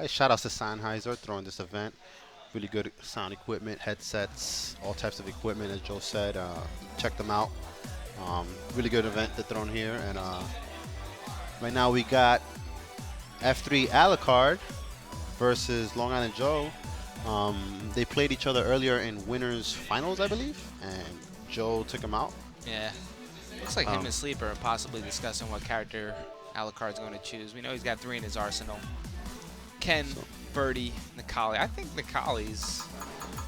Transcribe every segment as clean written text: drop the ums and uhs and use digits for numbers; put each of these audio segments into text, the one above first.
Alright, shout outs to Sennheiser throwing this event. Really good sound equipment, headsets, all types of equipment, as Joe said. Check them out. Really good event they're throwing here. And right now we got F3 Alucard versus Long Island Joe. They played each other earlier in winners finals, I believe, and Joe took him out. Yeah. Looks like him and Sleeper are possibly discussing what character Alucard's going to choose. We know he's got 3 in his arsenal. Ken, Birdie, Necalli. I think Necalli's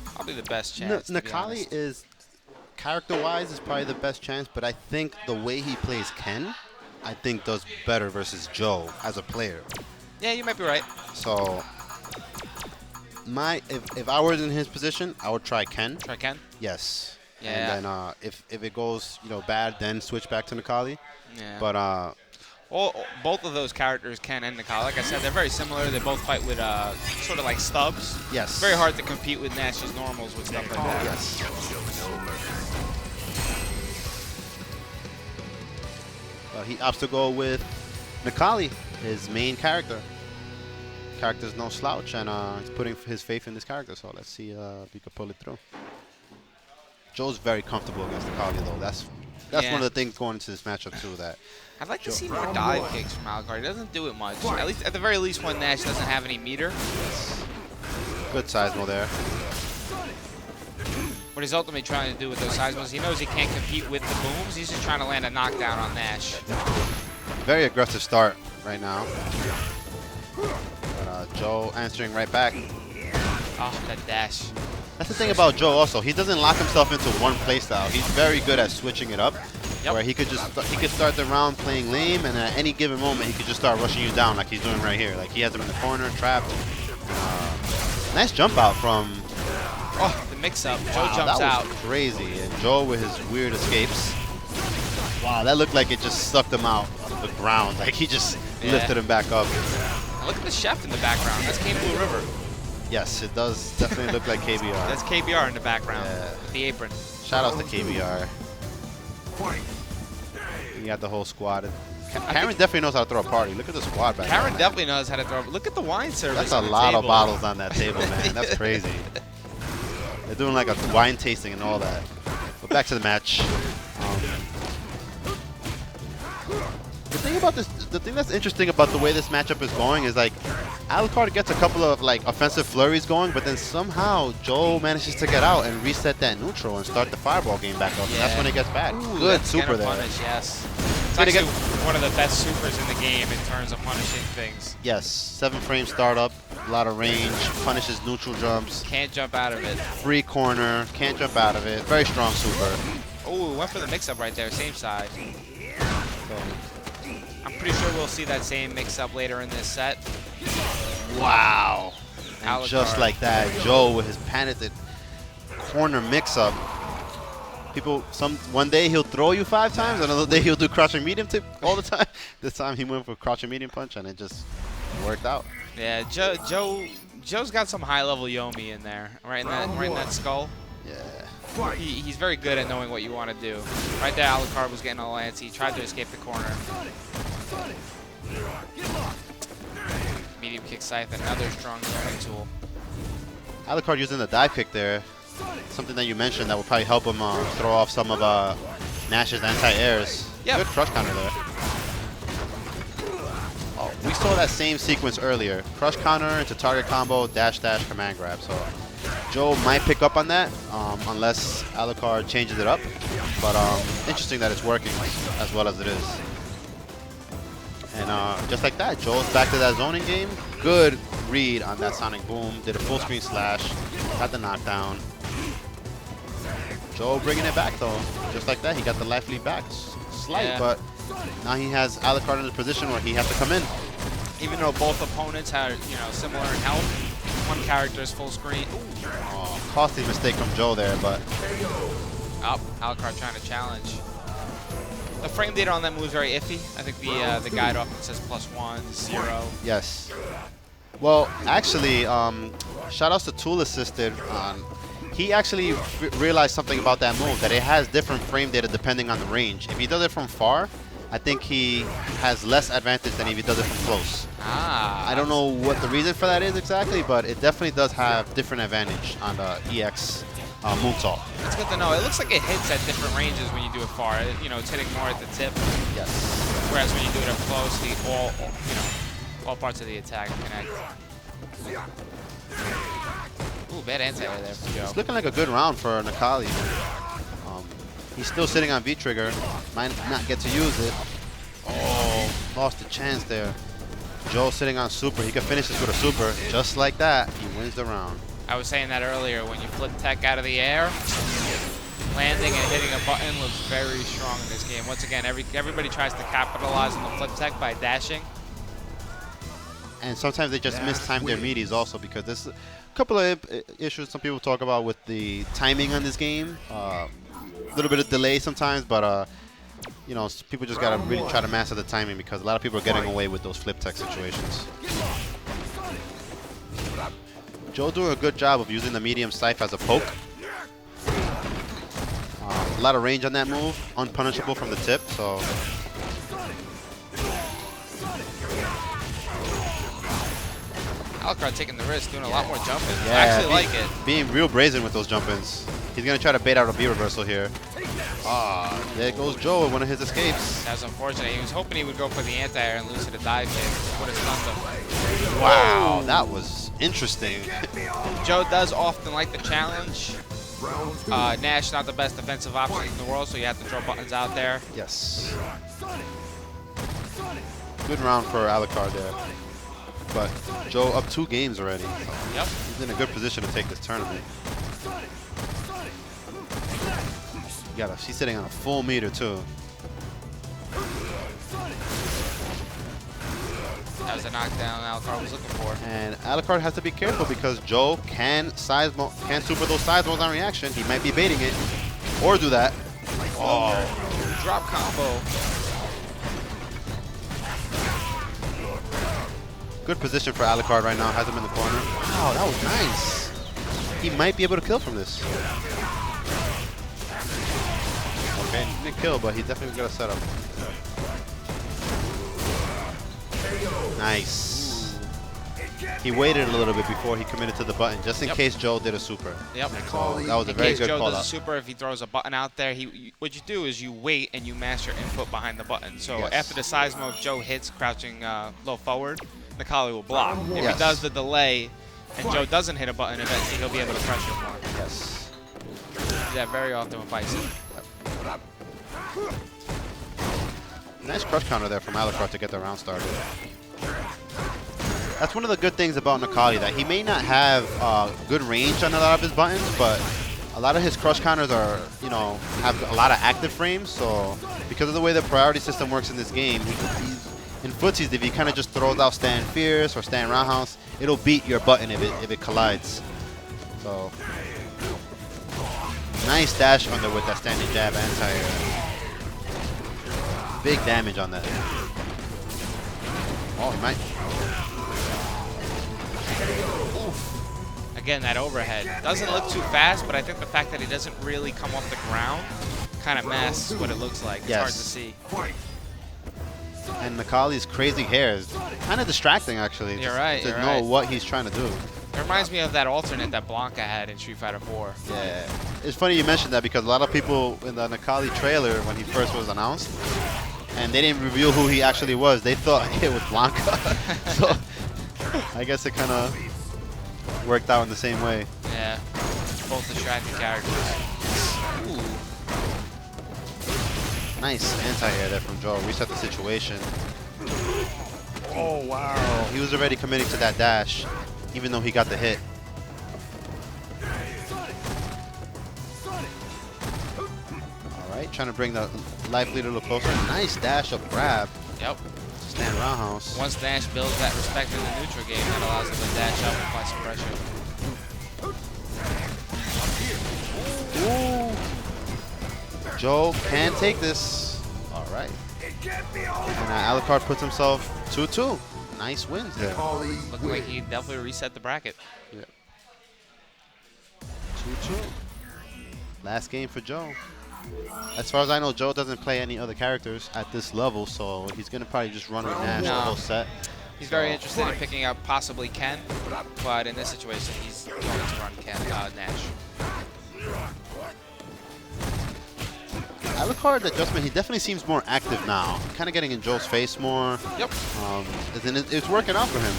probably the best chance. Necalli is, character-wise, is probably the best chance, but I think the way he plays Ken, I think does better versus Joe as a player. Yeah, you might be right. So, if I was in his position, I would try Ken. Try Ken? Yes. Yeah. And then if it goes bad, then switch back to Necalli. Yeah. But both of those characters, Ken and Necalli, like I said, they're very similar. They both fight with sort of like stubs. Yes. It's very hard to compete with Nash's normals with stuff like that. Yes. He opts to go with Necalli, his main character. Character's no slouch, and he's putting his faith in this character. So let's see if he can pull it through. Joe's very comfortable against Necalli, though. That's one of the things going into this matchup too. That I'd like to see more dive kicks from Alucard. He doesn't do it much. At the very least, when Nash doesn't have any meter. Good seismo there. What he's ultimately trying to do with those seismos, he knows he can't compete with the booms. He's just trying to land a knockdown on Nash. Very aggressive start right now. But Joe answering right back. Oh, that dash. That's the thing about Joe also. He doesn't lock himself into one playstyle. He's very good at switching it up. Yep. Where he could start the round playing lame, and at any given moment he could just start rushing you down like he's doing right here. Like he has him in the corner, trapped. Nice jump out from. Oh, the mix-up. Joe Wow, jumps that out. was crazy, and Joe with his weird escapes. Wow, that looked like it just sucked him out of the ground. Like he just lifted him back up. Now look at the chef in the background. That's King Blue River. Yes, it does definitely look like KBR. That's KBR in the background. Yeah. With the apron. Shout out to KBR. You got the whole squad. Karen definitely knows how to throw a party. Look at the squad back there. Karen definitely knows how to throw. Look at the wine service. That's a lot of bottles on that table, man. That's crazy. They're doing like a wine tasting and all that. But back to the match. The thing that's interesting about the way this matchup is going is like Alucard gets a couple of like offensive flurries going, but then somehow Joe manages to get out and reset that neutral and start the fireball game back up. And that's when it gets bad. Ooh, good super there. Punish, yes. It's actually one of the best supers in the game in terms of punishing things. Yes, 7-frame startup, a lot of range, punishes neutral jumps. Can't jump out of it. Free corner, can't jump out of it. Very strong super. Oh, went for the mix-up right there, same side. I'm pretty sure we'll see that same mix-up later in this set. Wow. And just like that, Joe with his panicked corner mix-up. One day he'll throw you 5 times, another day he'll do crouching medium tip all the time. This time he went for crouching medium punch, and it just worked out. Yeah, Joe's got some high-level Yomi in there, right in that skull. Yeah. He's very good at knowing what you want to do. Right there, Alucard was getting all antsy. He tried to escape the corner. Medium kick siphon, another strong throwing tool. Alucard using the dive kick there. Something that you mentioned that would probably help him throw off some of Nash's anti-airs. Yep. Good crush counter there. Oh, we saw that same sequence earlier. Crush counter into target combo, dash dash, command grab. So Joe might pick up on that unless Alucard changes it up. But interesting that it's working as well as it is. And just like that, Joe's back to that zoning game. Good read on that sonic boom. Did a full screen slash. Got the knockdown. Joe bringing it back though. Just like that, he got the life lead back. Slight, but now he has Alucard in a position where he has to come in. Even though both opponents are, similar in health, one character is full screen. Oh, costly mistake from Joe there, but. Oh, Alucard trying to challenge. The frame data on that move is very iffy. I think the guide often says +1, 0. Yes. Well, actually, shout outs to Tool Assisted. He actually realized something about that move, that it has different frame data depending on the range. If he does it from far, I think he has less advantage than if he does it from close. Ah. I don't know what the reason for that is exactly, but it definitely does have different advantage on the EX moonsault. That's good to know. It looks like it hits at different ranges when you do it far. You know, it's hitting more at the tip. Yes. Whereas when you do it up close, all parts of the attack connect. Ooh, bad anti-air there for Joe. It's looking like a good round for Necalli. He's still sitting on V-trigger. Might not get to use it. Oh, lost the chance there. Joe sitting on super. He can finish this with a super. Just like that, he wins the round. I was saying that earlier. When you flip tech out of the air, landing and hitting a button looks very strong in this game. Once again, everybody tries to capitalize on the flip tech by dashing. And sometimes they just mistime their meaties also, because there's a couple of issues some people talk about with the timing on this game. A little bit of delay sometimes, but you know, people just gotta really try to master the timing, because a lot of people are getting away with those flip tech situations. Joe doing a good job of using the medium scythe as a poke. A lot of range on that move, unpunishable from the tip, so. Alucard taking the risk, doing a lot more jumping. Yeah, I actually like it. Being real brazen with those jump-ins. He's going to try to bait out a B reversal here. Ah, there goes Joe with one of his escapes. That was unfortunate. He was hoping he would go for the anti-air and lose to the dive kick. Would have stunned him. Wow, that was interesting. Joe does often like the challenge. Nash not the best defensive option in the world, so you have to throw buttons out there. Yes. Good round for Alucard there. But Joe up 2 games already. Yep. He's in a good position to take this tournament. She's sitting on a full meter too. That was the knockdown Alucard was looking for. And Alucard has to be careful, because Joe can super those side moves on reaction. He might be baiting it, or do that. Oh, drop combo. Good position for Alucard right now. Has him in the corner. Wow, that was nice. He might be able to kill from this. Okay, he didn't kill, but he definitely got a setup. Nice. He waited a little bit before he committed to the button, just in case Joe did a super. Yep. So that was a very good Joe call does out. a super, if he throws a button out there, what you do is you wait and you mash your input behind the button. So after the seismo, if Joe hits crouching low forward, Necalli will block. If he does the delay and Joe doesn't hit a button, eventually he'll be able to pressure more. Yes. Do that very often with Bison. Nice crush counter there from Alucard to get the round started. That's one of the good things about Necalli, that he may not have good range on a lot of his buttons, but a lot of his crush counters are, you know, have a lot of active frames. So because of the way the priority system works in this game, in footsies, if he kind of just throws out stand fierce or stand roundhouse, it'll beat your button if it collides. So nice dash under with that standing jab anti-air. Big damage on that. Oh, he might. Again, that overhead doesn't look too fast, but I think the fact that he doesn't really come off the ground kind of masks what it looks like. It's hard to see. And Necalli's crazy hair is kind of distracting, actually. You're right. To know what he's trying to do. It reminds me of that alternate that Blanca had in Street Fighter 4. Yeah. It's funny you mentioned that, because a lot of people in the Necalli trailer, when he first was announced, and they didn't reveal who he actually was, they thought it was Blanca. So I guess it kind of worked out in the same way. Yeah. Both distracting characters. Ooh. Nice anti-air there from Joe. Reset the situation. Oh, wow. He was already committing to that dash, even though he got the hit. All right, trying to bring the life lead a little closer. Nice dash up grab. Yep. Stand roundhouse. Once Nash builds that respect in the neutral game, that allows him to dash up and apply some pressure. Ooh. Joe can take this. All right. And Alucard puts himself 2-2. Nice wins there. Looking like he definitely reset the bracket. Yeah. 2-2. Last game for Joe. As far as I know, Joe doesn't play any other characters at this level, so he's going to probably just run with Nash the whole set. He's very interested in picking up possibly Ken, but in this situation, he's going to run Nash. Alucard adjustment, he definitely seems more active now. Kind of getting in Joe's face more. Yep. It's working out for him.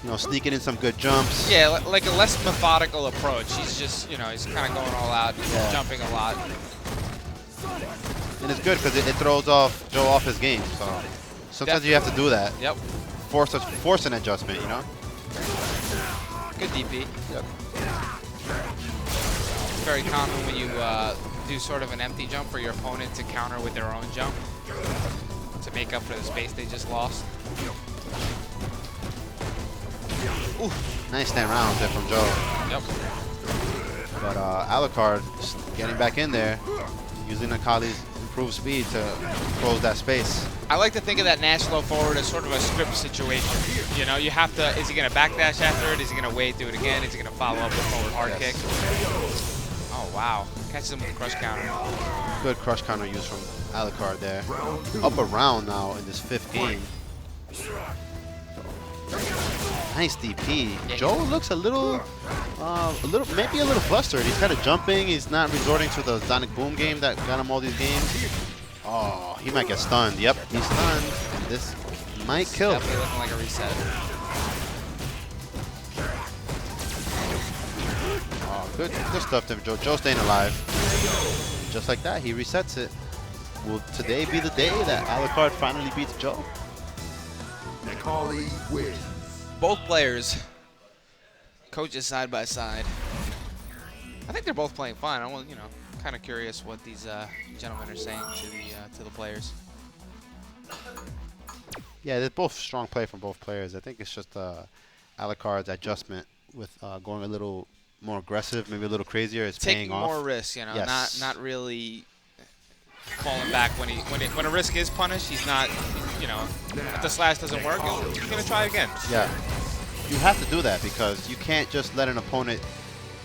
You know, sneaking in some good jumps. Yeah, like a less methodical approach. He's just, you know, he's kind of going all out, jumping a lot. And it's good because it throws Joe off his game. So sometimes you have to do that. Yep. Force an adjustment, you know? Good DP. Yep. It's very common when you do sort of an empty jump for your opponent to counter with their own jump to make up for the space they just lost. Ooh, nice stand round there from Joe. Yep. But Alucard just getting back in there, using Necalli's improved speed to close that space. I like to think of that Nash low forward as sort of a script situation. You know, you have to, is he going to backdash after it? Is he going to wait, do it again? Is he going to follow up with forward hard kick? Oh, wow. Catches him with a crush counter. Good crush counter use from Alucard there. Up a round now in this 5th game. Nice DP. Yeah, Joe looks maybe a little flustered. He's kind of jumping. He's not resorting to the Sonic Boom game that got him all these games. Oh, he might get stunned. Yep, he's stunned. This might kill. Definitely looking like a reset. Oh, good stuff there, Joe. Joe staying alive. Just like that, he resets it. Will today be the day that Alucard finally beats Joe? Necalli wins. Both players, coaches side by side. I think they're both playing fine. I'm, you know, kind of curious what these gentlemen are saying to the players. Yeah, they're both strong play from both players. I think it's just Alucard's adjustment with going a little more aggressive, maybe a little crazier. It's taking paying off. more risks, you know, Yes. not really falling back when a risk is punished. He's not, you know, if the slash doesn't work, he's gonna try again. Yeah, you have to do that because you can't just let an opponent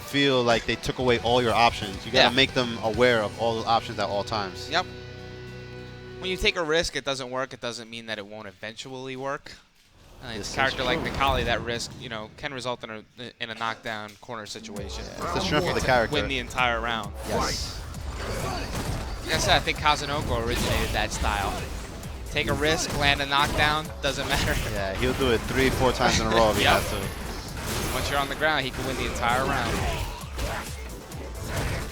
feel like they took away all your options. You gotta make them aware of all the options at all times. Yep. When you take a risk, it doesn't work. It doesn't mean that it won't eventually work. And a character like Necalli, that risk, you know, can result in a knockdown corner situation. Yeah, it's the strength of the character. Win the entire round. Yes. Like I said, I think Kazunoko originated that style. Take a risk, land a knockdown, doesn't matter. Yeah, he'll do it 3-4 times in a row if he has to. Once you're on the ground, he can win the entire round.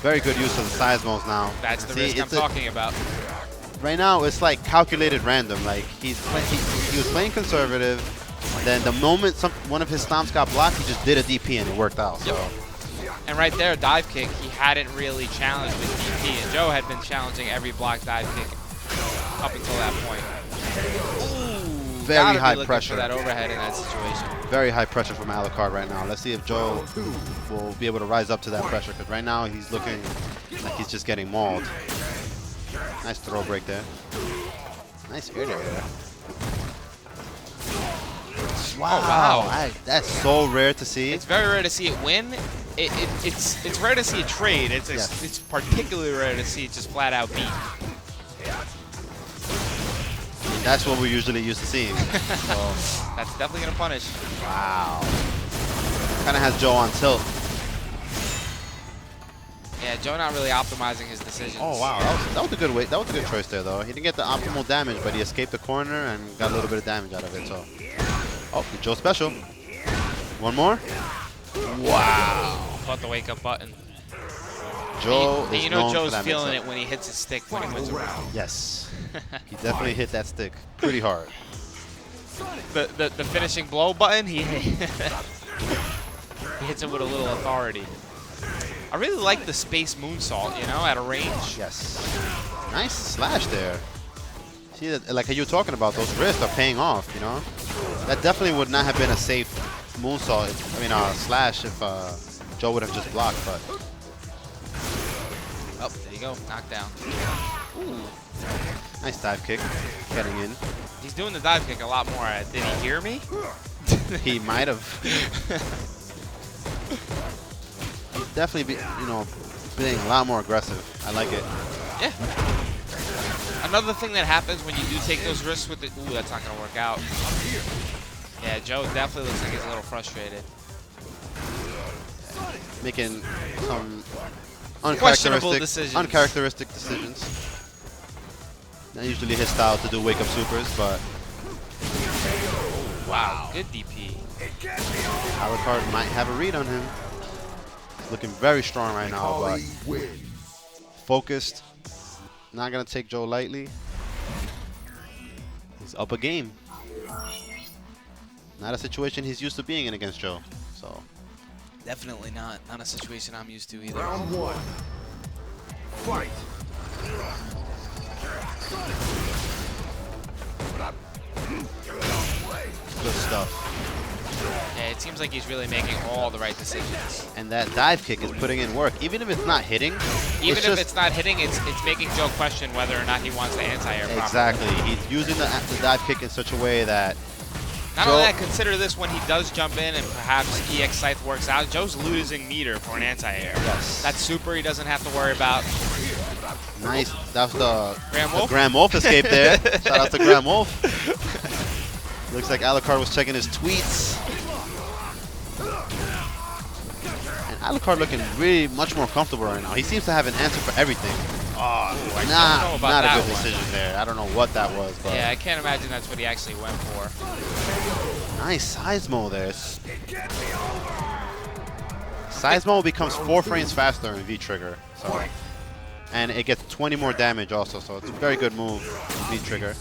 Very good use of the size modes now. That's the risk I'm talking about. Right now, it's like calculated random. Like he was playing conservative. Then the moment one of his stomps got blocked, he just did a DP and it worked out. So. Yep. And right there, dive kick, he hadn't really challenged with DP, and Joe had been challenging every block dive kick up until that point. Ooh, very high pressure. For that overhead in that situation. Very high pressure from Alucard right now. Let's see if Joe will be able to rise up to that pressure, because right now he's looking like he's just getting mauled. Nice throw break there. Nice air there. Wow, oh, wow. That's so rare to see. It's very rare to see it win. It's rare to see it trade. It's particularly rare to see it just flat out beat. That's what we're usually used to seeing. So. That's definitely gonna punish. Wow. Kind of has Joe on tilt. Yeah, Joe not really optimizing his decisions. Oh wow, that was a good way. That was a good choice there, though. He didn't get the optimal damage, but he escaped the corner and got a little bit of damage out of it. So, oh, the Joe special. One more. Wow. Caught the wake up button. Joe and you know Joe's feeling it when he hits his stick when he wins a round. Yes. He definitely hit that stick pretty hard. The finishing blow button, he hits him with a little authority. I really like the space moonsault, you know, at a range. Yes. Nice slash there. See, that, like how you were talking about, those wrists are paying off, you know? That definitely would not have been a safe moonsault, slash if Joe would have just blocked, but. Oh, there you go, knockdown. Ooh. Nice dive kick, getting in. He's doing the dive kick a lot more. Did he hear me? He might have. He's definitely, being a lot more aggressive. I like it. Yeah. Another thing that happens when you do take those risks with it. Ooh, that's not going to work out. Yeah, Joe definitely looks like he's a little frustrated. Making some Questionable decisions. uncharacteristic decisions. Not usually his style to do wake-up supers, but wow, good DP. Alucard might have a read on him. He's looking very strong right now, but focused. Not going to take Joe lightly. He's up a game. Not a situation he's used to being in against Joe. So Definitely not a situation I'm used to either. Round 1. Fight. good stuff. Yeah, it seems like he's really making all the right decisions. And that dive kick is putting in work, even if it's not hitting. Even if it's not hitting, it's making Joe question whether or not he wants to anti-air properly. Exactly. He's using the dive kick in such a way that not only that, consider this when he does jump in and perhaps EX Scythe works out, Joe's losing meter for an anti-air. Yes. That super he doesn't have to worry about. Nice. That was the Grand Wolf escape there. Shout out to Grand Wolf. Looks like Alucard was checking his tweets. And Alucard looking really much more comfortable right now. He seems to have an answer for everything. Oh, not a good decision there. I don't know what that was. But yeah, I can't imagine that's what he actually went for. Nice Seismo there. Seismo becomes 4 frames faster in V-Trigger. So, and it gets 20 more damage also, so it's a very good move in V-Trigger.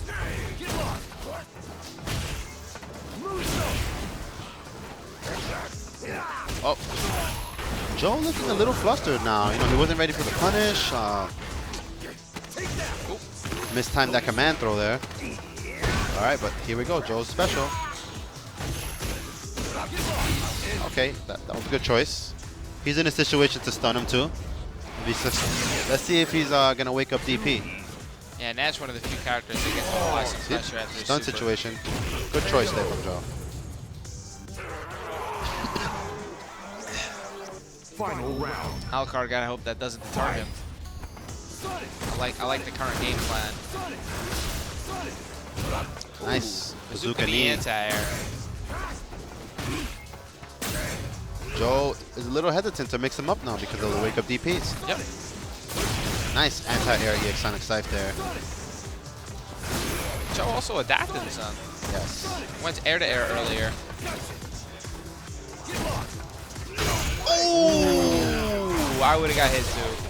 Oh, Joe looking a little flustered now. You know, he wasn't ready for the punish. Mistimed that command throw there. All right, but here we go. Joe's special. Okay, that was a good choice. He's in a situation to stun him too. Let's see if he's gonna wake up DP. Yeah, Nash, one of the few characters that gets to apply some pressure after his stun super. situation. Good choice there from Joe. Final round. Alucard, gotta hope that doesn't deter him. I like the current game plan. Nice bazooka Bazooka knee. anti-air. Joe is a little hesitant to mix him up now because of the wake up DPs. Yep. Nice anti-air EX Sonic Scythe there. Joe also adapted some. Yes. Went air to air earlier. Oh! I would have got hit too.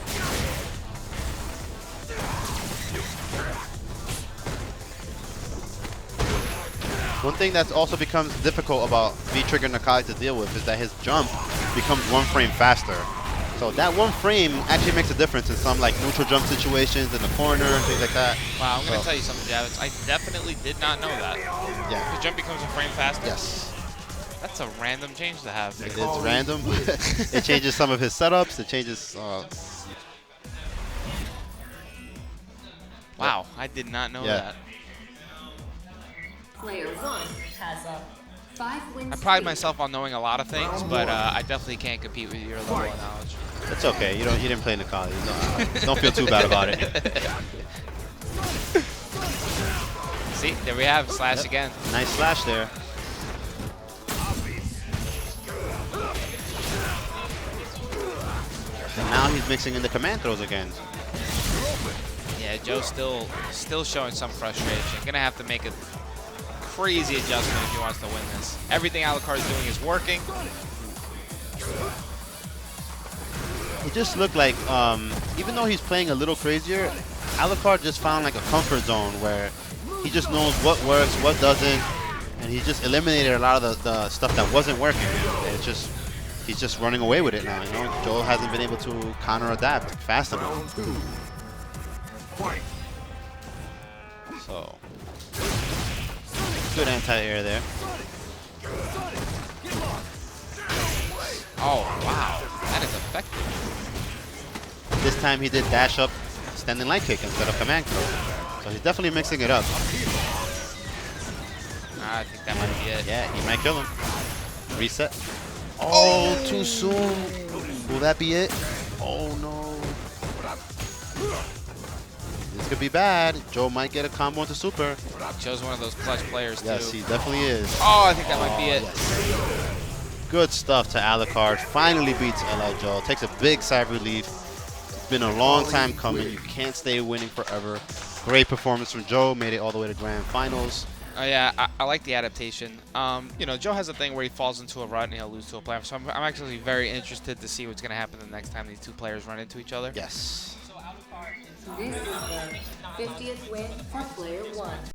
One thing that's also becomes difficult about V-Trigger Necalli to deal with is that his jump becomes 1 frame faster. So that 1 frame actually makes a difference in some like neutral jump situations in the corner and things like that. Wow, I'm going to tell you something, Javits. I definitely did not know that. Yeah. The jump becomes a frame faster? Yes. That's a random change to have. It's random. It changes some of his setups. It changes... wow, I did not know that. Player 1 has a 5-win I pride myself on knowing a lot of things, but I definitely can't compete with your level of knowledge. It's okay. You didn't play Necalli. Don't feel too bad about it. See, there we have slash again. Nice slash there. And now he's mixing in the command throws again. Yeah, Joe's still showing some frustration. Gonna have to make a crazy adjustment if he wants to win this. Everything Alucard's doing is working. It just looked like, even though he's playing a little crazier, Alucard just found like a comfort zone where he just knows what works, what doesn't, and he just eliminated a lot of the stuff that wasn't working. And it's just, he's just running away with it now. You know, Joel hasn't been able to counter-adapt fast enough. Round 2. Fight. So, good anti-air there. Oh, wow. That is effective. This time he did dash up standing light kick instead of command throw. So he's definitely mixing it up. I think that might be it. Yeah, he might kill him. Reset. Oh, too soon. Will that be it? Oh, no. This could be bad. Joe might get a combo into super. Joe's one of those clutch players, too. Yes, he definitely is. Oh, I think that might be it. Yes. Good stuff to Alucard. Finally beats L.I. Joe. Takes a big side relief. It's been a long time coming. You can't stay winning forever. Great performance from Joe. Made it all the way to grand finals. Oh, yeah, I like the adaptation. You know, Joe has a thing where he falls into a rut and he'll lose to a player. So I'm actually very interested to see what's going to happen the next time these two players run into each other. Yes. This is the 50th win for player 1.